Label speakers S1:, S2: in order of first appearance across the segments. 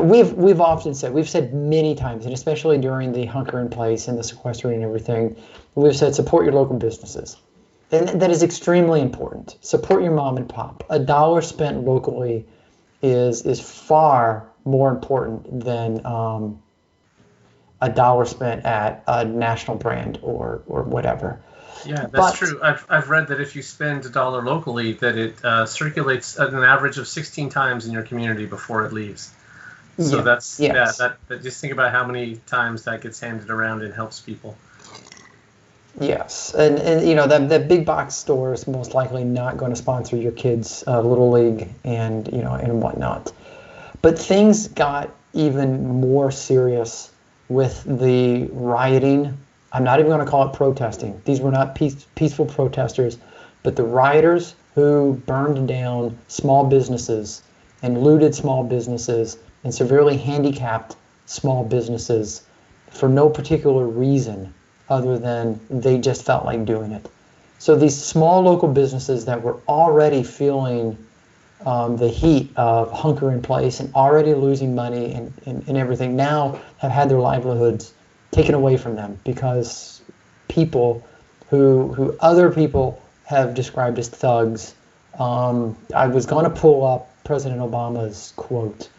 S1: we've often said, we've said many times, and especially during the hunker in place and the sequestering and everything, we've said support your local businesses. And that is extremely important. Support your mom and pop. A dollar spent locally is far more important than a dollar spent at a national brand or whatever.
S2: Yeah, that's true. I've read that if you spend a dollar locally, that it circulates at an average of 16 times in your community before it leaves. So just think about how many times that gets handed around and helps people.
S1: Yes, and that big box store is most likely not going to sponsor your kids' little league and and whatnot. But things got even more serious with the rioting. I'm not even going to call it protesting. These were not peaceful protesters, but the rioters who burned down small businesses and looted small businesses and severely handicapped small businesses for no particular reason other than they just felt like doing it. So these small local businesses that were already feeling the heat of hunker in place and already losing money and everything now have had their livelihoods taken away from them because people who other people have described as thugs. I was going to pull up President Obama's quote.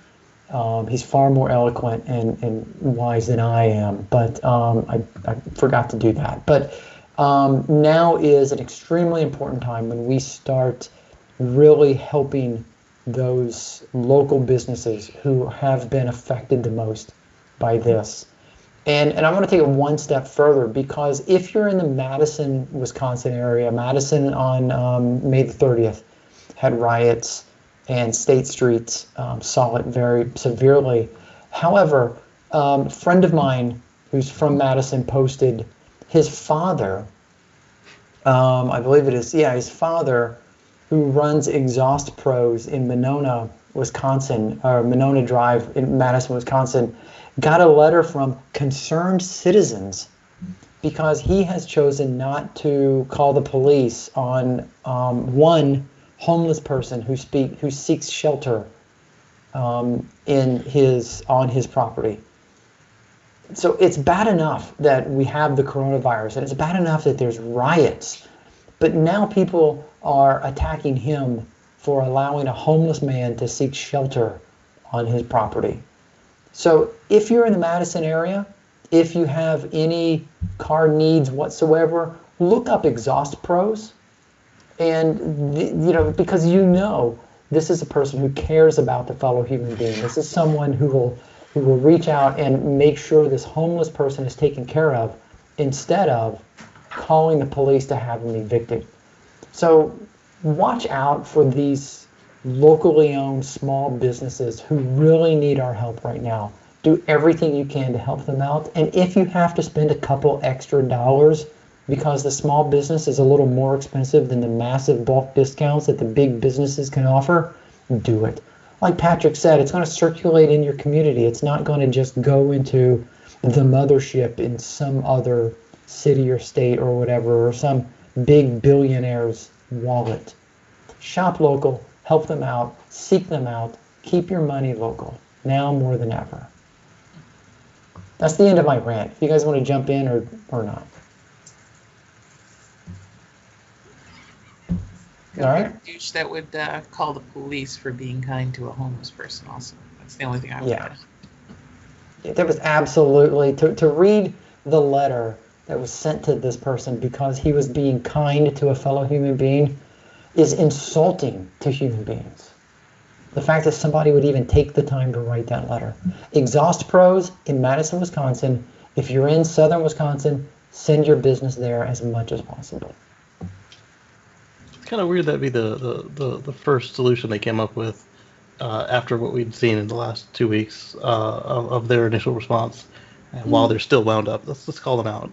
S1: He's far more eloquent and wise than I am, but I forgot to do that. But now is an extremely important time when we start really helping those local businesses who have been affected the most by this. And I want to take it one step further, because if you're in the Madison, Wisconsin area, Madison on May the 30th had riots and State Street saw it very severely. However, a friend of mine who's from Madison posted his father, I believe it is, his father, who runs Exhaust Pros in Monona, Wisconsin, or Monona Drive in Madison, Wisconsin, got a letter from concerned citizens because he has chosen not to call the police on one homeless person who seeks shelter on his property. So it's bad enough that we have the coronavirus, and it's bad enough that there's riots, but now people are attacking him for allowing a homeless man to seek shelter on his property. So if you're in the Madison area, if you have any car needs whatsoever, look up Exhaust Pros. And, because this is a person who cares about the fellow human being. This is someone who will reach out and make sure this homeless person is taken care of instead of calling the police to have him evicted. So watch out for these locally owned small businesses who really need our help right now. Do everything you can to help them out. And if you have to spend a couple extra dollars because the small business is a little more expensive than the massive bulk discounts that the big businesses can offer, do it. Like Patrick said, it's going to circulate in your community. It's not going to just go into the mothership in some other city or state or whatever, or some big billionaire's wallet. Shop local, help them out, seek them out, keep your money local, now more than ever. That's the end of my rant. If you guys want to jump in or not. All right.
S3: Douche that would call the police for being kind to a homeless person also. That's the only thing I would add.
S1: Yeah, there was absolutely, to read the letter that was sent to this person because he was being kind to a fellow human being is insulting to human beings. The fact that somebody would even take the time to write that letter. Exhaust Pros in Madison, Wisconsin. If you're in southern Wisconsin, send your business there as much as possible.
S4: It's kind of weird that'd be the first solution they came up with after what we'd seen in the last 2 weeks of their initial response. And while they're still wound up, let's call them out.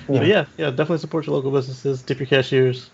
S4: But yeah, definitely support your local businesses, tip your cashiers.